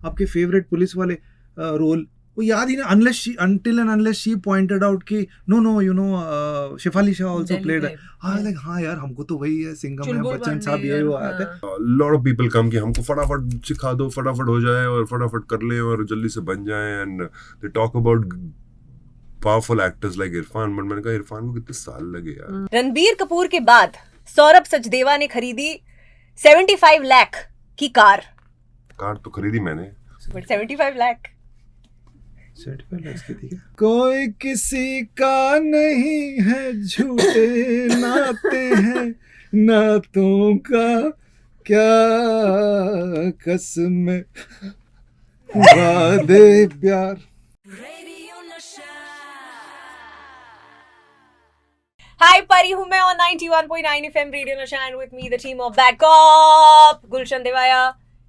आपके favourite police वाले role वो याद ही ना, unless she pointed out कि no, Shefali Shah also played. Like हाँ यार हमको तो वही है, सिंघम है, बच्चन साहब ये वो आते हैं. lot of people come कि हमको फटाफट सिखा दो, फटाफट हो जाए और फटाफट कर ले और जल्दी से बन जाए, and they talk about powerful actors like Irfan. But मैंने कहा इरफान को कितने साल लगे यार. रणबीर कपूर के बाद सौरभ सचदेवा ने खरीदी 75 लाख की कार तो खरीदी मैंने, बट 75 लाख कोई किसी का नहीं है, झूठे नाते हैं नातों का क्या कसम वादे प्यार. हाय परी हूँ मैं on 91.9 FM radio Nasha and with me the team of Bad Cop Gulshan Devaiah.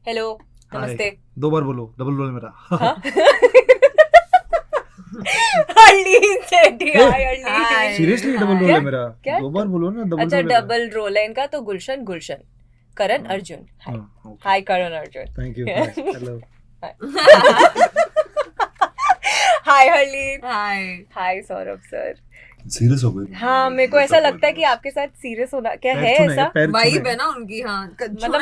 Hello नमस्ते. 2 बार बोलो, डबल रोल मेरा. सीरियसली डबल रोल है मेरा. 2 बार बोलो ना, डबल. अच्छा डबल रोल है इनका. तो Gulshan Karan Arjun. Hi Karan Arjun. Thank you. Hello. Hi Harleen. Hi Saurabh sir. Serious हो गई. हाँ मेरे को ऐसा लगता है कि आपके साथ सीरियस होना क्या है ऐसा वाइब है ना उनकी. हाँ मतलब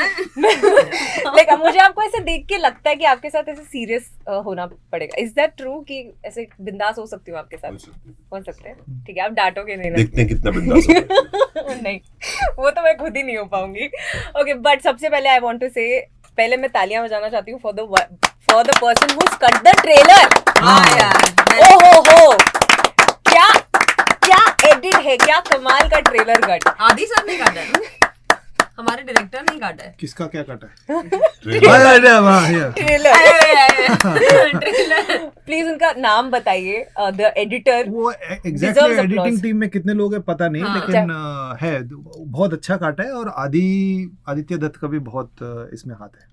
लाइक मुझे आपको ऐसे देख के लगता है कि आपके साथ ऐसे सीरियस होना पड़ेगा. इज दैट ट्रू कि ऐसे बिंदास हो सकती हूँ आपके साथ? हो सकते हैं. ठीक है आप डांटोगे नहीं. देखते हैं कितना बिंदास हो. नहीं वो तो मैं खुद ही नहीं हो पाऊंगी. ओके बट सबसे पहले आई वांट टू से पहले मैं तालियां बजाना चाहती हूँ for the person who cut the trailer. ओहो क्या एडिट है, क्या कमाल का ट्रेलर कट. आदि सर ने काटा है, हमारे डायरेक्टर ने काटा है. किसका क्या काटा है? ट्रेलर. प्लीज उनका नाम बताइए. The editor. वो एग्जैक्टली एडिटिंग टीम में कितने लोग हैं पता नहीं. हाँ, लेकिन है बहुत अच्छा काटा है. और आदित्य दत्त का भी बहुत इसमें हाथ है.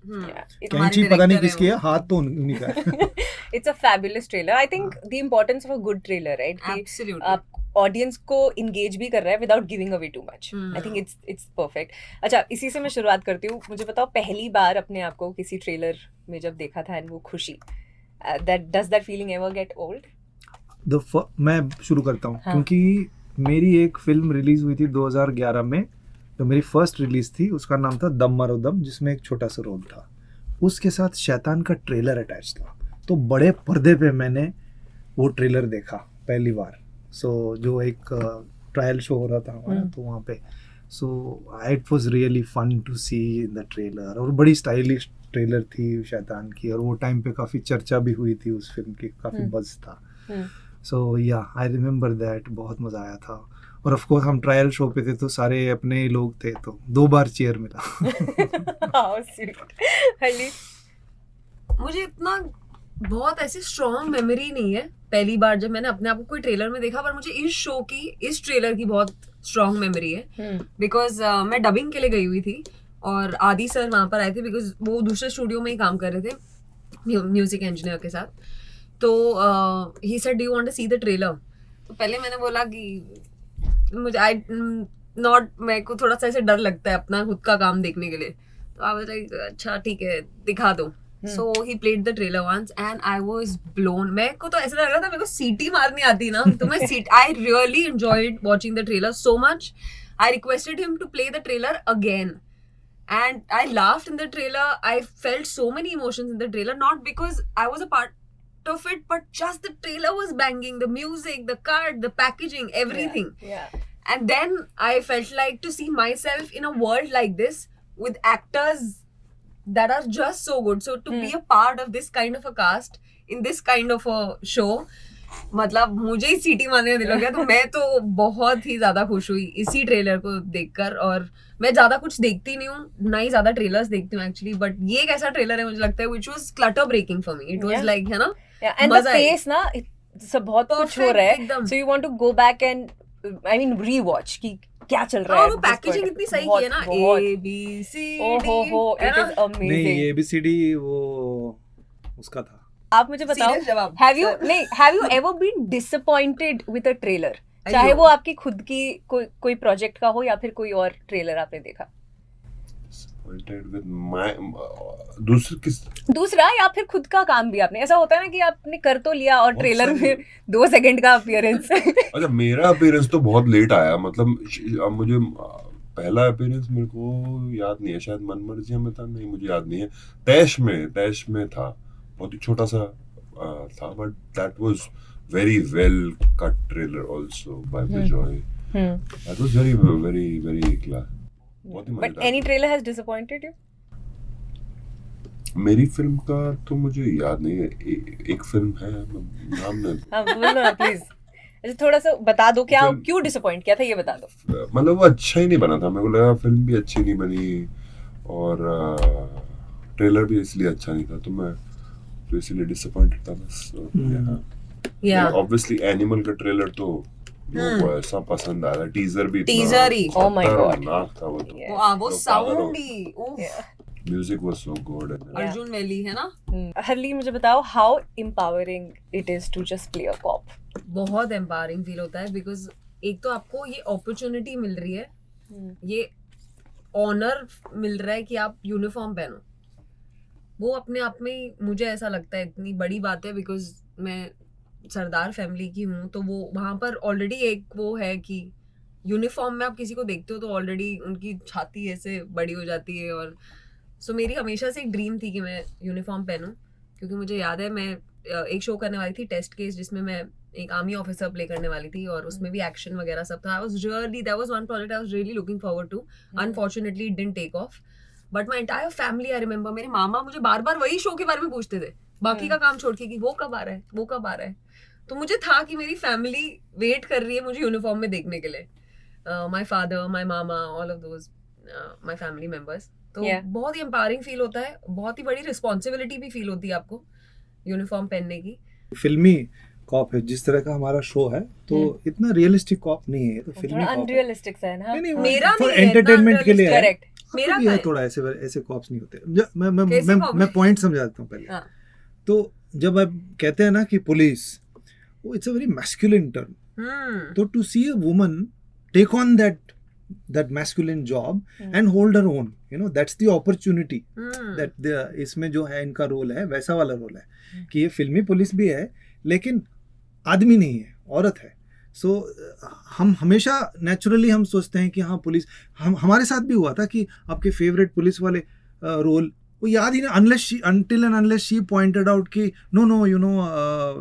कैंची पता नहीं किसकी है, हाथ तो उन्हीं का है. It's a fabulous trailer. I think the importance of a good trailer, right? Absolutely. Audience को इंगेज भी कर रहा है without giving away too much. I think it's perfect. अच्छा इसी से मैं शुरुआत करती हूँ. मुझे बताओ पहली बार अपने आप को किसी ट्रेलर में जब देखा था एंड वो खुशी, does that feeling ever get old? मैं शुरू करता हूँ. हाँ. क्योंकि मेरी एक फिल्म रिलीज हुई थी 2011 में, जो मेरी फर्स्ट रिलीज थी. उसका नाम था दम मारो दम, जिसमें एक छोटा सा रोल था. उसके साथ शैतान का ट्रेलर अटैच था. तो बड़े पर्दे पे मैंने वो ट्रेलर देखा पहली बार. जो एक ट्रायल शो हो रहा था हमारा, तो वहाँ पे it was really fun to see in the trailer. और बड़ी स्टाइलिश ट्रेलर थी शैतान की. और वो टाइम पे काफ़ी चर्चा भी हुई थी उस फिल्म की, काफ़ी बज़ था. या आई रिमेम्बर दैट. बहुत मज़ा आया था. और ऑफ कोर्स हम ट्रायल शो पे थे तो सारे अपने लोग थे, तो 2 बार चेयर मिला. मुझे इतना बहुत ऐसी स्ट्रॉन्ग मेमोरी नहीं है पहली बार जब मैंने अपने आप को कोई ट्रेलर में देखा, पर मुझे इस ट्रेलर की बहुत स्ट्रॉन्ग मेमोरी है. बिकॉज मैं डबिंग के लिए गई हुई थी और आदि सर वहाँ पर आए थे, बिकॉज वो दूसरे स्टूडियो में ही काम कर रहे थे म्यूजिक इंजीनियर के साथ. तो he said do you want to see the trailer. तो पहले मैंने बोला कि मुझे मेरे को थोड़ा सा ऐसे डर लगता है अपना खुद का काम देखने के लिए. तो आई वाज लाइक अच्छा ठीक है दिखा दो. So he played the trailer once and I was blown. मेरे को तो ऐसा लग रहा था मेरे को सीटी मारनी आती ना, तो मैं I really enjoyed watching the trailer so much. I requested him to play the trailer again and I laughed in the trailer. I felt so many emotions in the trailer, not because I was a part of it, but just the trailer was banging, the music, the card, the packaging, everything. Yeah. And then I felt like to see myself in a world like this with actors that are just so good. So to be a part of this kind of a cast in this kind of a show, मतलब मुझे ही सीटी मारने दिल हो गया. तो मैं तो बहुत ही ज्यादा खुश हुई इसी ट्रेलर को देखकर. और मैं ज्यादा कुछ देखती नहीं हूँ, ना ही ज्यादा ट्रेलर्स देखती हूँ एक्चुअली, बट ये एक ऐसा ट्रेलर है मुझे लगता है which was clutter breaking for me. It was like है ना, and the pace ना सब बहुत कुछ हो रहा है. So you want to go back and I mean rewatch कि क्या चल रहा है. वो पैकेजिंग इतनी सही की है ना, ABCD. ओहो इट इज अमेजिंग. नहीं ABCD वो उसका था. आप मुझे बताओ, have you ever been disappointed with a trailer? चाहे वो आपकी खुद की कोई प्रोजेक्ट का हो या फिर कोई और ट्रेलर आपने देखा. disappointed with my दूसरा या फिर खुद का काम भी आपने, ऐसा होता है ना कि आपने कर तो लिया और ट्रेलर में 2 सेकंड का अपीयरेंस। अच्छा, मेरा अपीयरेंस तो बहुत लेट आया, मतलब मुझे पहला अपीयरेंस मेरे को याद नहीं है, शायद मन मर्जियां में था, नहीं मुझे याद नहीं है, तैश में था, बहुत ही छोटा सा था, but that was very well cut trailer also by Bijoy. That was very class. But any trailer has disappointed you? मेरी फिल्म का तो मुझे याद नहीं है, एक फिल्म है, नाम नहीं। हाँ बोलो ना प्लीज, अच्छा थोड़ा सा बता दो, क्या क्यों डिसअपॉइंट किया था ये बता दो। मतलब वो अच्छा ही नहीं बना था, मेरे को लगा फिल्म भी अच्छी नहीं बनी और ट्रेलर भी इसलिए अच्छा नहीं था, तो मैं तो इसलिए डिसअपॉइंटेड था बस। ऑब्वियसली एनिमल का ट्रेलर तो लोगों को ऐसा पसंद आया, टीजर भी टीजर ही, oh my god, था वो तो, वो साउंड ही, music was so good. Arjan Vailly है ना। हरली मुझे बताओ, how empowering it is to just play a cop. बहुत एम्पावरिंग फील होता है, बिकॉज एक तो आपको ये अपॉर्चुनिटी मिल रही है, ये ऑनर मिल रहा है कि आप यूनिफॉर्म पहनो, वो अपने आप में मुझे ऐसा लगता है इतनी बड़ी बात है, बिकॉज मैं सरदार फैमिली की हूँ, तो वो वहाँ पर ऑलरेडी एक वो है कि यूनिफॉर्म में आप किसी को देखते हो तो ऑलरेडी उनकी छाती ऐसे बड़ी हो जाती है। और सो मेरी हमेशा से एक ड्रीम थी कि मैं यूनिफॉर्म पहनूं, क्योंकि मुझे याद है मैं एक शो करने वाली थी, टेस्ट केस, जिसमें मैं एक आर्मी ऑफिसर प्ले करने वाली थी और उसमें भी एक्शन वगैरह सब था। That was one project I was really looking forward to. Unfortunately it didn't take off, but my entire family, I remember मेरे मामा मुझे बार बार वही शो के बारे में पूछते थे, बाकी का काम छोड़ के, कि वो कब आ रहा है। तो मुझे था कि मेरी फैमिली वेट कर रही है मुझे यूनिफॉर्म में देखने के लिए, my father, my mama, all of those my family members. तो बहुत ही एम्पावरिंग फील होता है, बहुत ही बड़ी रिस्पॉन्सिबिलिटी भी फील होती है आपको यूनिफॉर्म पहनने की। फिल्मी कॉप है जिस तरह का हमारा शो है, तो इतना रियलिस्टिक कॉप नहीं है, तो फिल्मी कॉप अनरियलिस्टिक सा है ना। मेरा फॉर एंटरटेनमेंट के लिए करेक्ट, मेरा भी है थोड़ा, ऐसे कॉप्स नहीं होते। मैं पॉइंट समझाता हूँ पहले। तो जब आप कहते हैं ना कि police, it's a very masculine term. So to see a woman take on that masculine job and hold her own, that's the opportunity that इसमें जो है इनका रोल है वैसा वाला रोल है कि ये फिल्मी पुलिस भी है लेकिन आदमी नहीं है, औरत है। सो हम हमेशा नेचुरली हम सोचते हैं कि हाँ पुलिस, हमारे साथ भी हुआ था कि आपके फेवरेट पुलिस वाले रोल वो याद ही ना, until and unless she pointed out कि no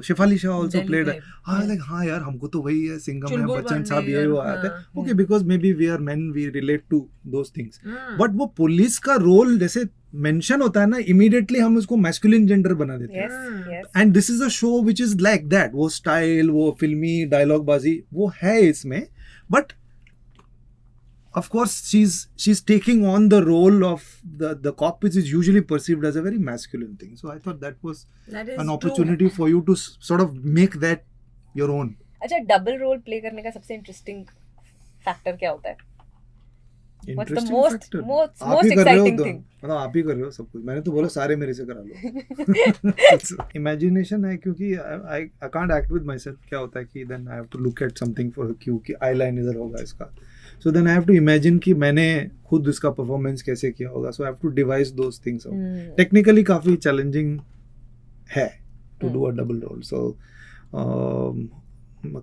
Shefali Shah also played, हाँ यार हमको तो वही है, सिंघम है, बच्चन साहब ये वो आते हैं, okay, because maybe we are men, we relate to those things. But वो पुलिस का रोल जैसे मेंशन होता है ना, इमीडिएटली हम उसको मैस्कुलिन जेंडर बना देते हैं। And this is a show which is like that, वो स्टाइल, वो फिल्मी डायलॉग बाजी वो है इसमें, but of course she's taking on the role of the cop, which is usually perceived as a very masculine thing. So I thought that was an opportunity for you to sort of make that your own. अच्छा, double role play करने का सबसे interesting factor क्या होता है? What's the most exciting thing? मतलब आप ही कर रहे हो सब कुछ, मैंने तो बोला सारे मेरे से करा लो। इमेजिनेशन है, क्योंकि I can't act with myself। क्या होता है कि then I have to look at something for a cue कि eyeliner इधर होगा इसका, so then I have to imagine कि मैंने खुद इसका परफॉर्मेंस कैसे किया होगा, so I have to devise those things out. Technically काफी challenging है to do a double role. So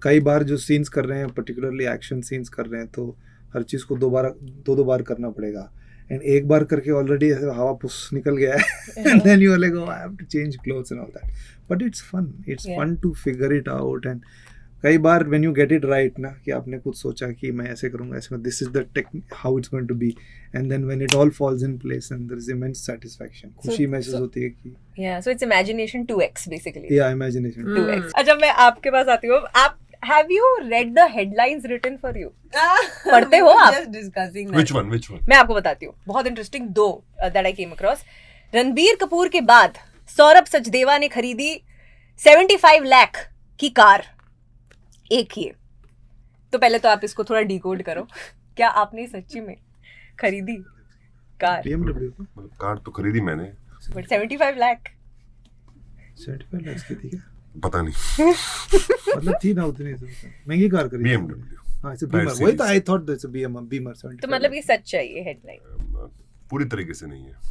कई बार जो सीन्स कर रहे हैं, पर्टिकुलरली एक्शन सीन्स कर रहे हैं, तो हर चीज़ को दो बार करना पड़ेगा, एंड एक बार करके ऑलरेडी हवा पुस निकल गया है, and then you are like, I have to change clothes and all that. But it's fun to figure it out. And कई बार when you get it right ना, कि आपने कुछ सोचा कि मैं ऐसे करूँगा, ऐसे, this is the how it's going to be, and then when it all falls in place and there is immense satisfaction, खुशी महसूस होती है कि so it's imagination 2x basically. Yeah, imagination 2x. अच्छा, मैं आपके पास आती हूँ, आप have you read the headlines written for you? पढ़ते हो आप? Just discussing that. Which one? मैं आपको बताती हूँ, बहुत इंटरेस्टिंग दो that I came across. Ranbir Kapoor के बाद सौरभ सचदेवा ने खरीदी 75 लाख की कार, एक ही। तो पहले तो आप इसको थोड़ा डिकोड करो, क्या आपने सच्ची में खरीदी कार? BMW कार तो खरीदी मैंने, बट 75 लाख 75 लाख की थी क्या? पता नहीं। मतलब थी ना उतनी, महंगी कार खरीदी। BMW, हाँ, इट्स बीमर, वही तो I thought that's a Beamer 75। तो मतलब ये सच है, ये हेडलाइन पूरी तरीके से नहीं है।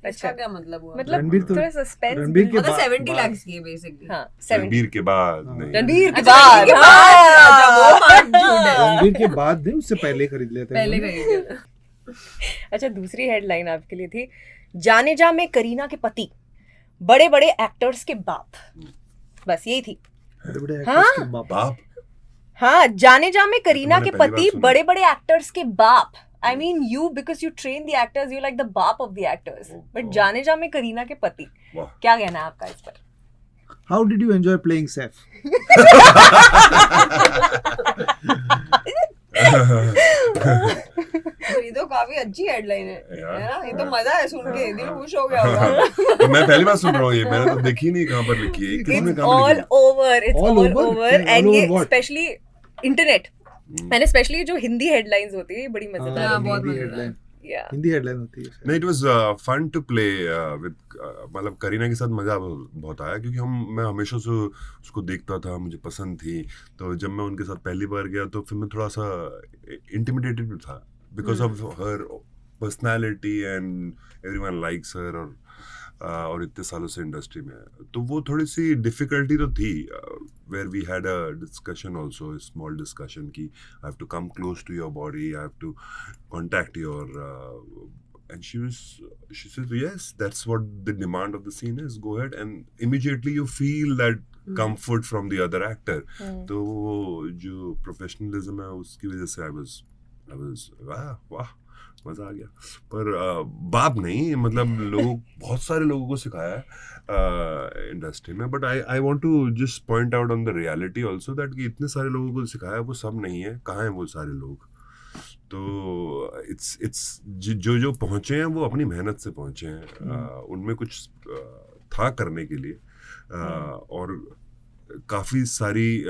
इसका क्या मतलब हुआ? मतलब रणबीर तो- थोड़ा सस्पेंस रणबीर के मतलब बाद- 70 lakhs की बेसिकली। हाँ 70 रणबीर के बाद हाँ। नहीं। रणबीर के अच्छा, बाद रणबीर के बाद, अच्छा, वो part झूठ है। रणबीर के बाद नहीं, उससे पहले खरीद लेते पहले हैं कहीं गया। अच्छा दूसरी हेडलाइन आपके लिए थी, जाने जा में करीना के पति बड़े बड़े एक्टर्स के बाप। बस यही थी। बड़े हाँ? एक्टर्स के बाप। बाप हाँ, जाने जा में करीना मैंने के पहली बार पति सुना। बड़े बड़े एक्टर्स के बाप। I mean you because you train the actors, you like the बाप of the actors, Oh but God. जाने जा में करीना के पति। वाह। क्या कहना है आपका इस पर? How did you enjoy playing Saif? ये तो काफी अच्छी हेडलाइन है यार। है ना? ये तो मजा है सुन के, दिल खुश हो गया होगा। तो मैं पहली बार सुन रहा हूँ ये, मैंने तो देखी नहीं कहाँ पर लिखी है, किसने It's कहाँ पर all लिखी है? over, it's All all over? over, All and ये over what? Specially internet and specially जो हिंदी हेडलाइंस होती है ये बड़ी मजेदार हाँ, होती बहुत हिंदी मजेदार। हेडलाइन, है। हिंदी हेडलाइन होती है। नहीं, it was fun to play with, मतलब करीना के साथ मजा बहुत आया, क्योंकि मैं हमेशा से उसको देखता था, मुझे पसंद थी। तो जब मैं उनके साथ पहली बार गया तो फिर मैं थोड़ा सा इंटिमिडेटेड भी था because of her personality and everyone likes her, और इतने सालों से इंडस्ट्री में है। तो वो थोड़ी सी डिफिकल्टी तो थी, where we had a discussion also, small discussion की I have to come close to your body, I have to contact your, and she said yes, that's what the demand of the scene is, go ahead, and immediately you feel that comfort from the other actor. तो वो जो professionalism है उसकी वजह से I was वाह मजा आ गया। पर बाप नहीं, मतलब लोग बहुत सारे लोगों को सिखाया है इंडस्ट्री में, but I want to just point out on the reality also that कि इतने सारे लोगों को सिखाया वो सब नहीं है, कहाँ हैं वो सारे लोग। तो इट्स जो पहुँचे हैं वो अपनी मेहनत से पहुँचे हैं, उनमें कुछ था करने के लिए, और काफ़ी सारी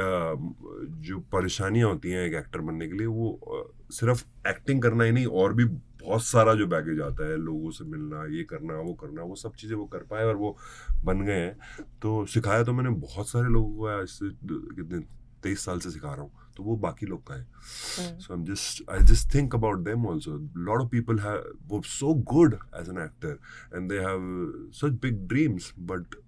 जो परेशानियाँ होती हैं एक एक्टर बनने के लिए, वो सिर्फ एक्टिंग करना ही नहीं, और भी बहुत सारा जो बैगेज आता है, लोगों से मिलना, ये करना, वो सब चीज़ें वो कर पाए और वो बन गए हैं। तो सिखाया तो मैंने बहुत सारे लोगों को, आज से कितने 23 साल से सिखा रहा हूँ, तो वो बाकी लोग का है। सो I just think about them also. A lot of people were so good as an actor and they have such big dreams, but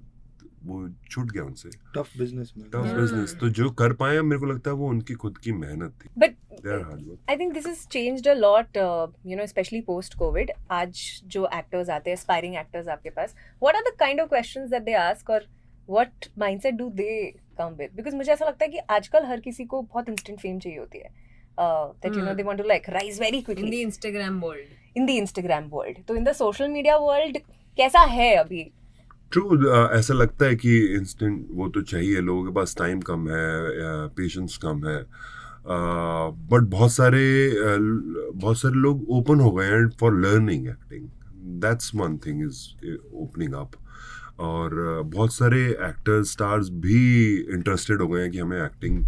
वो छूट गया उनसे। टफ बिजनेस में, टफ बिजनेस, तो जो कर पाए मेरे को लगता है वो उनकी खुद की मेहनत थी। But Their hard work. I think this has changed a lot, you know, especially post COVID. आज जो actors आते हैं, aspiring actors आपके पास, what are the kind of questions that they ask, or what mindset do they come with? Because मुझे ऐसा लगता है कि आजकल हर किसी को बहुत instant fame चाहिए होती है, that you know they want to like rise very quickly In the Instagram world. in the Instagram world. तो in the social media world कैसा है अभी? ट्रू, ऐसा लगता है कि इंस्टेंट वो तो चाहिए, लोगों के पास टाइम कम है, पेशेंस कम है, बट बहुत सारे लोग ओपन हो गए हैं for learning acting. That's one thing is opening up, और बहुत सारे एक्टर्स, स्टार्स भी इंटरेस्टेड हो गए हैं कि हमें एक्टिंग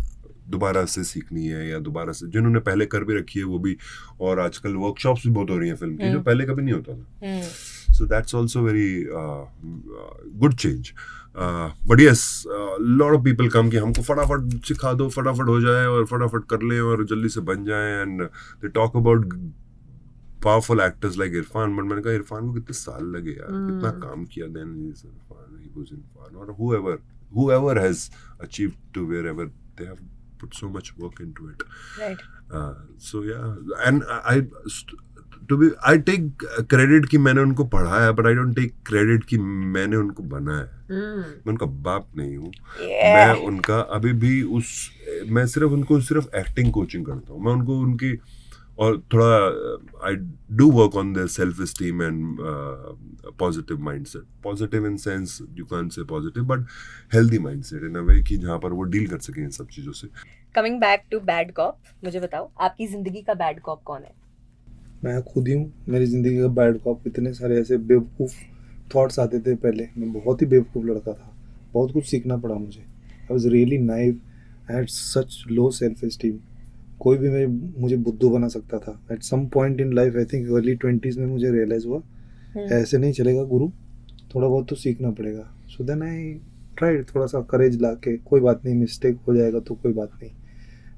दोबारा से सीखनी है, या दोबारा से जिन्होंने पहले कर भी रखी है वो भी, और आजकल वर्कशॉप्स भी बहुत हो रही हैं फिल्म की, जो पहले कभी नहीं होता था। So that's also very good change. But yes, a lot of people come कि हमको फटाफट सिखा दो, फटाफट हो जाए और फटाफट कर लें और जल्दी से बन जाएं, and they talk about powerful actors like Irfan, but मैंने कहा इरफान को कितने साल लगे यार, कितना काम किया, then he was Irfan, or whoever has achieved to wherever, they have put so much work into it. Right. So yeah, and I take credit कि मैंने उनको पढ़ाया, but I don't take credit कि मैंने उनको बनाया। मैं उनका बाप नहीं हूँ। मैं उनका अभी भी मैं सिर्फ एक्टिंग कोचिंग करता हूँ। मैं उनको उनकी, और थोड़ा I do work on their self-esteem and positive mindset. Positive in sense you can't say positive, but healthy mindset in a way कि जहाँ पर वो डील कर सकें इन सब चीज़ों से। Coming back to bad cop, मुझे बताओ आपकी जिंदगी का bad cop कौन है? मैं खुद ही हूँ। मेरी ज़िंदगी का बैड कॉप। इतने सारे ऐसे बेवकूफ़ थॉट्स आते थे पहले। मैं बहुत ही बेवकूफ़ लड़का था, बहुत कुछ सीखना पड़ा मुझे। I was really naive, I had such low self esteem. कोई भी मुझे बुद्धू बना सकता था। At some point in life, I think early 20s में मुझे रियलाइज़ हुआ ऐसे नहीं चलेगा गुरु, थोड़ा बहुत तो सीखना पड़ेगा। सो देन आई ट्राइड, थोड़ा सा करेज ला के, कोई बात नहीं, मिस्टेक हो जाएगा तो कोई बात नहीं,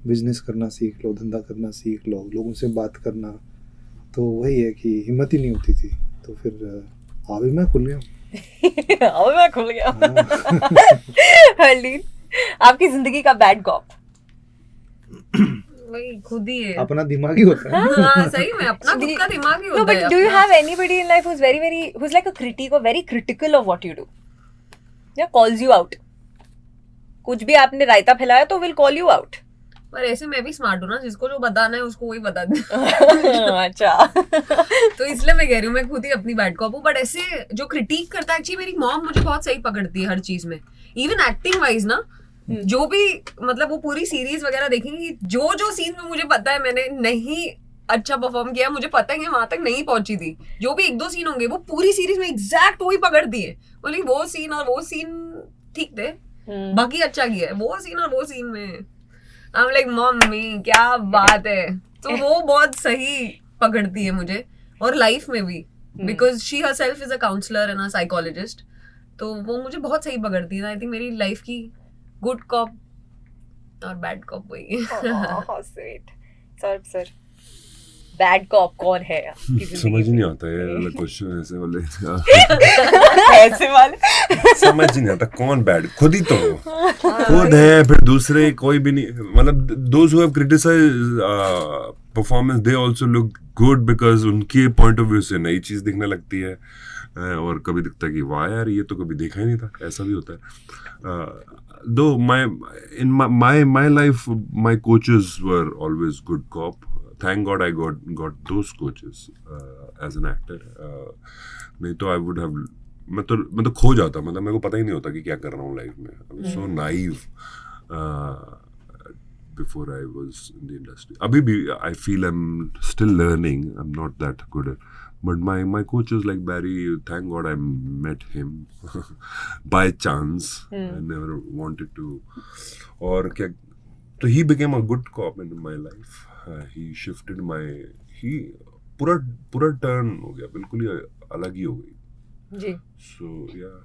बिजनेस करना सीख लो, धंधा करना सीख लो, लोगों से बात करना, तो वही है कि हिम्मत ही नहीं होती थी, तो फिर अभी मैं खुल गया हूँ। अब मैं खुल गया। हरलीन, आपकी जिंदगी का बैड कॉप? वही खुद ही है। अपना दिमाग ही होता है। हाँ सही में अपना खुद का दिमाग ही No, होता है। but do you have anybody in life who's who's like a critic or very critical of what you do? Yeah, calls you out. कुछ भी आपने रायता फैलाया तो will call you out. पर ऐसे मैं भी स्मार्ट हूँ ना, जिसको जो बताना है उसको वही बता दे। अच्छा। तो इसलिए मैं कह रही हूँ मैं खुद ही अपनी बैड कॉप हूँ। बट ऐसे जो क्रिटिक करता है, एक्चुअली मेरी मॉम मुझे बहुत सही पकड़ती है हर चीज में, इवन एक्टिंग वाइज ना। जो भी मतलब वो पूरी सीरीज वगैरह देखेंगी, जो जो सीन में मुझे पता है मैंने नहीं अच्छा परफॉर्म किया, मुझे पता है वहां तक नहीं पहुंची थी, जो भी 1-2 सीन होंगे वो पूरी सीरीज में एग्जैक्ट वही पकड़ दिए, बोली वो सीन और वो सीन ठीक थे, बाकी अच्छा किया है, वो सीन और वो सीन में आई एम लाइक मम्मी क्या बात है। तो वो बहुत सही पकड़ती है मुझे, और लाइफ में भी, because she herself is a counsellor and a psychologist, तो वो मुझे बहुत सही पकड़ती है। आई थिंक मेरी लाइफ की गुड कॉप और बैड कॉप वही है। स्वीट। सर बैड कॉप कौन है आपकी जिंदगी समझ ही में? नहीं आता है वाला क्वेश्चन ऐसे वाले। ऐसे वाले समझ ही नहीं आता कौन बैड, खुद ही तो खुद है, फिर दूसरे कोई भी नहीं। मतलब those who have criticised performance they also look good because उनके पॉइंट ऑफ व्यू से नई चीज दिखने लगती है, और कभी दिखता है कि वाह यार ये तो कभी देखा ही नहीं था, ऐसा भी होता है। Though my life, my coaches were always good cop. Thank God I got those coaches as an actor. नहीं तो I would have, मैं तो खो जाता, मतलब मेरे को पता ही नहीं होता कि क्या कर रहा हूँ लाइफ में। I was so naive before I was in the industry. अभी भी I feel I'm still learning. I'm not that good at. But my coaches like Barry, thank God I met him by chance. I never wanted to. और क्या, तो he became a good cop in my life. He shifted पूरा turn हो गया, बिल्कुल ही अलग ही हो गई जी। So yeah.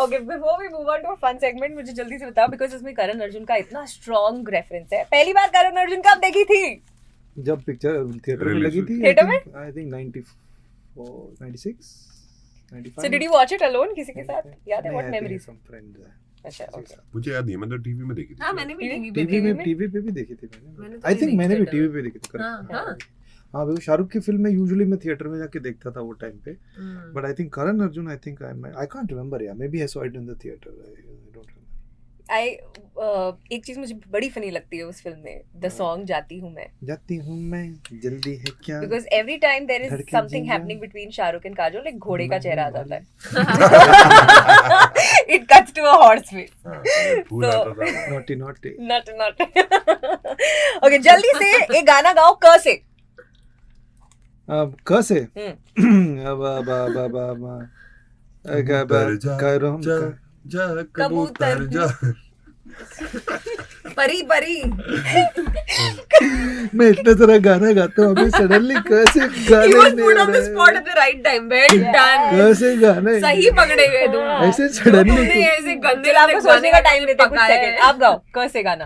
Okay, before we move on to a fun segment, मुझे जल्दी से बताओ, because इसमें करण अर्जुन का इतना स्ट्रॉन्ग रेफरेंस है। पहली बार करण अर्जुन कब देखी थी? जब पिक्चर थिएटर में लगी थी, थिएटर में? I think 96 95। So did you watch it alone किसी के साथ? याद है? What memories? some friends है। अच्छा, okay. मुझे याद नहीं है, मैं तो टीवी में देखी थी। हाँ मैंने भी टीवी पे भी देखी थी मैंने मैंने। तो आई थिंक नहीं मैंने भी देखी टीवी पे देखी थी। हाँ। हाँ वो शाहरुख की फिल्म में यूजुअली मैं थिएटर में जाके देखता था वो टाइम पे, but I think Karan Arjun, I think I can't remember यार, maybe I saw it in the theatre, I don't remember. एक चीज मुझे बड़ी फनी लगती है उस फिल्म में, द सॉन्ग जाती हूँ मैं जल्दी है क्या, because every time there is धड़के समथिंग जिया। Happening between Shahrukh and Kajol, एक घोड़े का मैं चेहरा आ हूँ जाता है। It cuts to a horse face. हाँ, फूल So- आता था। नॉटी नॉट ओके, जल्दी से एक गाना गाओ क से। अब कैसे अब कबूतर जा, करो जा कबूतर जा। परी मैं इतना सारा गाना गाता हूँ, अभी सडनली कैसे He गाने was नहीं put uh on the spot रहे at the right time. Well done. कैसे गाने सही पकड़े गए तुम। ऐसे तुमने सडनली ऐसे गंदे चलो आपको सोचने का टाइम देते हैं, कुछ पकाया सेकंड। है। आप गाओ क से गाना।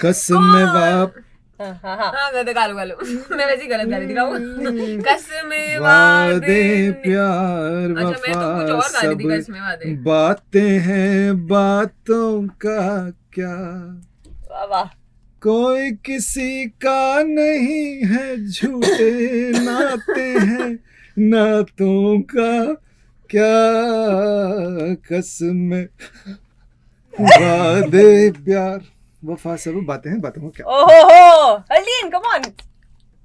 कसम बाप हाँ। हाँ मैं तो गालू मैं वैसे ही गलत गा रही थी गाऊं। कसमें वादे प्यार अच्छा मैं तो कुछ और गा रही थी, वफा कसमें वादे। सब बातें हैं बातों का क्या, वाह वाह। कोई किसी का नहीं है, झूठे नाते हैं नातों का क्या, कसम वादे प्यार वफा सब बातें हैं बातों का क्या। ओहो हरलीन, कम ऑन।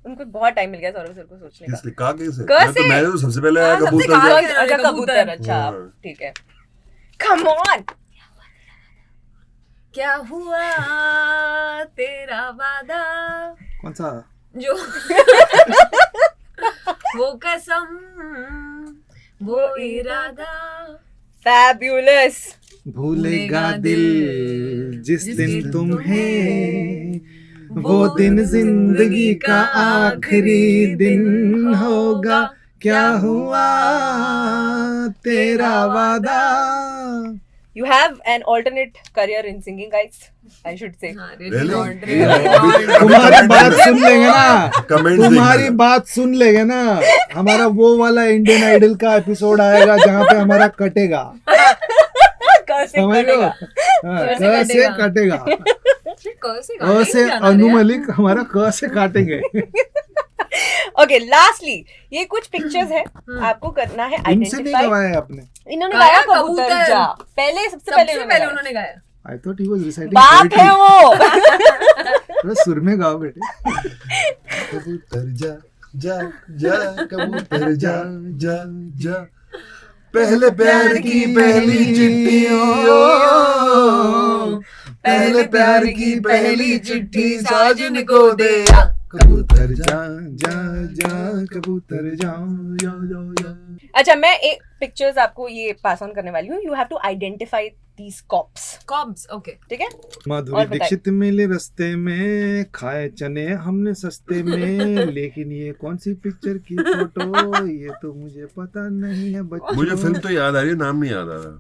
उनको बहुत टाइम मिल गया सौरभ सर को सोचने का। किसने कहा कैसे? क मैं से? तो सबसे पहले हाँ, आया सबसे कबूतर कहा जा। गया। अच्छा कबूतर। कबूतर, अच्छा हाँ। ठीक है। Come on. क्या हुआ तेरा वादा, कौन सा जो वो कसम वो इरादा, फैब्युलस। भूलेगा दिल जिस दिन तुम्हें, वो दिन जिंदगी का आखिरी दिन होगा, क्या हुआ तेरा वादा। You have an alternate career in singing, guys. I should say. हाँ, Really? not, Yeah, really not. तुम्हारी बात सुन लेंगे ना, Comments तुम्हारी देखना। बात सुन लेंगे ना, हमारा वो वाला इंडियन आइडल का एपिसोड आएगा जहाँ पे हमारा कटेगा, कैसे समझ लो, कटेगा? कैसे कटेगा, कैसे अ से अनु मलिक हमारा क से काटेंगे। Okay, lastly, ये कुछ पिक्चर्स है, आपको करना है इनसे नहीं आइडेंटिफाई। गवाया आपने। इन्होंने गाया गाया कबूतर कबूतर। जा, पहले सबसे सबसे पहले पहले उन्होंने गाया। I thought he was reciting बात है poetry। वो। थोड़ा सुर में गाओ बेटे। कबूतर जा जा जा कबूतर जा जा जा पहले प्यार की पहली चिट्ठी पहले प्यार की पहली चिट्ठी साजन को दे कबूतर जा जा जा कबूतर जा या या या। अच्छा, मैं एक पिक्चर्स आपको ये पास ऑन करने वाली हूँ। You have to identify these cops, cobs, okay. ठीक है? माधुरी और बताइए। दीक्षित मिले रास्ते में, खाए चने हमने सस्ते में, लेकिन ये कौन सी पिक्चर की फोटो, ये तो मुझे पता नहीं है बच्चों। मुझे फिल्म तो याद आ रही है, नाम नहीं याद आ रहा।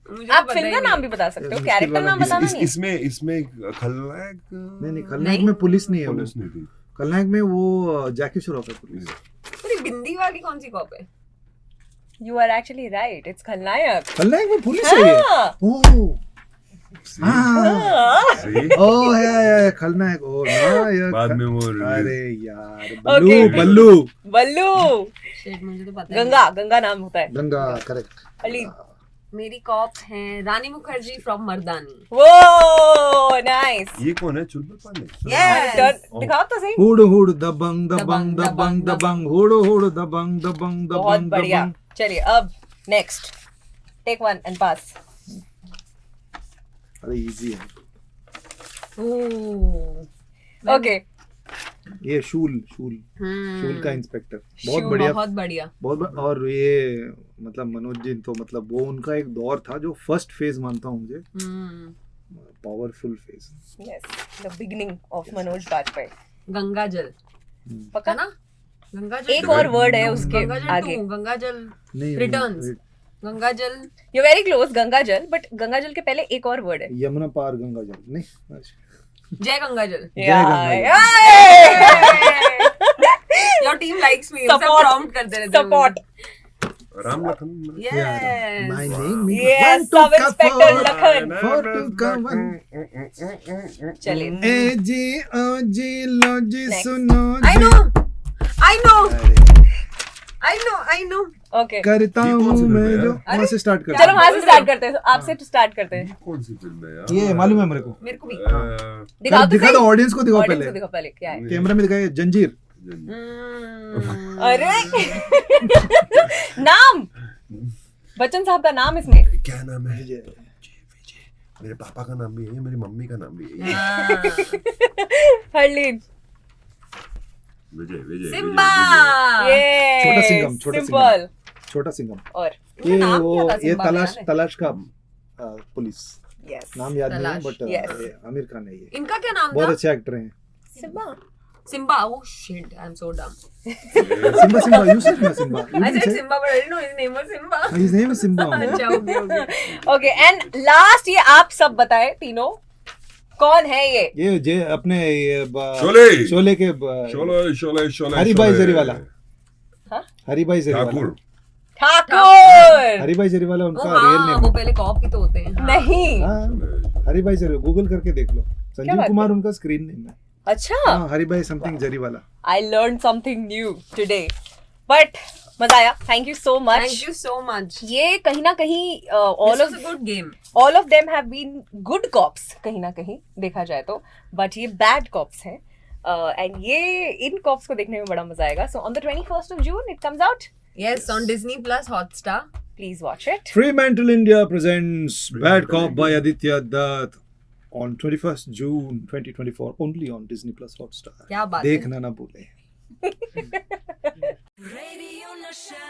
मुझे आप तो फिल्म पता का ही नाम नहीं। भी बता सकते हो, मुश्किल कैरेक्टर वाला नाम बताना नहीं है। इसमें खलनायक नहीं खलनायक में पुलिस नहीं है वो। पुलिस नहीं थी। खलनायक में वो जैकी श्रॉफ है पुलिस। अरे बिंदी वाली कौन सी कॉप है? You are actually right. It's खलनायक। खलनायक में पुलिस है ये। हाँ। ओह हाँ हाँ। See? ओह है खलनायक। ओह ना ये बाद में वो अरे यार Okay. बल्लू बल्लू। Shit, मुझे तो पता ही गंगा नाम होता है। गंगा करेक्ट। अली। नहीं। मेरी कॉप है रानी मुखर्जी फ्रॉम मर्दानी। वो नाइस। ये कौन है? चुलबुल पांडे। Yes. दिखाओ तो सही। हुड़ हुड़ दबंग दबंग दबंग दबंग हुड़ हुड़ दबंग दबंग बहुत दबंग बढ़िया। दबंग। चलिए अब नेक्स्ट, टेक वन एंड पास। अरे इजी है ओह। ओके। ये शूल शूल का इंस्पेक्टर बहुत शूल, बढ़िया बहुत बढ़िया। और ये मतलब मनोज जी तो मतलब वो उनका एक दौर था जो फर्स्ट फेज मानता हूँ मुझे, powerful phase. Yes, the beginning of Manoj Bajpayee. Gangaajal, पक्का है ना? गंगा जल। एक और वर्ड है उसके गंगा जल आगे। 2, गंगा जल नहीं रिटर्न्स, गंगा जल। यू वेरी क्लोज, गंगा जल, बट गंगा जल के पहले एक और वर्ड है। यमुना पार गंगा जल नहीं जय गंगा जल। Ganga your team likes me. Support. Prompt करते रहते हैं support. Ram Lakhan. Yes. My name yes, sub inspector Lakhan. चलिए। ए जी ओ जी लो जी Next. सुनो आई जी नो आई नो। ओके, करता ये कौन सी हूँ फिल्म है मैं यार? जो वहाँ से स्टार्ट चलो करता वहां से स्टार्ट करते हैं, आपसे स्टार्ट करते ये हैं। कौन सी फिल्म है यार? ये मालूम है मेरे को। मेरे को भी। दिखाओ तो दिखा सही। दो ऑडियंस को, दिखाओ Audience को पहले दिखाओ पहले क्या है। कैमरा में दिखाइए। जंजीर। अरे नाम, बच्चन साहब का नाम इसमें। क्या नाम है? विजय। मेरे पापा का नाम भी है, मेरी मम्मी का नाम भी है। हरलीन। विजय सिम्बा। ये छोटा सिंघम, छोटा सिंपल। छोटा सिंघम। और ये नाम वो क्या था ये सिम्बा तलाश का? तलाश का पुलिस, यस, नाम याद नहीं है तलाश, बट yes. आमिर खान है ये। इनका क्या नाम बहुत था? अच्छे एक्टर हैं। Simba. Simba. Oh shit, I am so dumb. Simba Simba you said ना Simba you I didn't said say? Simba, but I didn't know his name was Simba. His name is Simba only. अच्छा, okay. ओके, एंड लास्ट ये आप सब बताए तीनों, कौन है ये? ये जे अपने ये शोले। शोले के शोले हरी भाई जरीवाला। हाँ? हरी भाई जरीवाला। ठाकुर। ठाकुर। हरी भाई जरीवाला ओ उनका रियल हाँ, नेम वो पहले कॉप ही तो होते हैं। हाँ। नहीं, हाँ हरी भाई जरीवाला, गूगल करके देख लो। संजीव बात कुमार उनका स्क्रीन नेम है। अच्छा, हाँ हरी भाई something Jariwala. I learn something new today, but मजा आया। Thank you so much. Thank you so much. ये कहीं ना कहीं This was a good game. All of them have been good cops कहीं ना कहीं देखा जाए तो, बट ये बैड कॉप्स हैं, एंड ये इन कॉप्स को देखने में बड़ा मजा आएगा। So on the 21st of June it comes out. Yes, on Disney Plus Hotstar. Please watch it. Fremantle India presents Bad Cop by Aditya Dutt on 21st June 2024 only on Disney Plus Hotstar. क्या बात है। देखना ना भूले। Radio Nasha.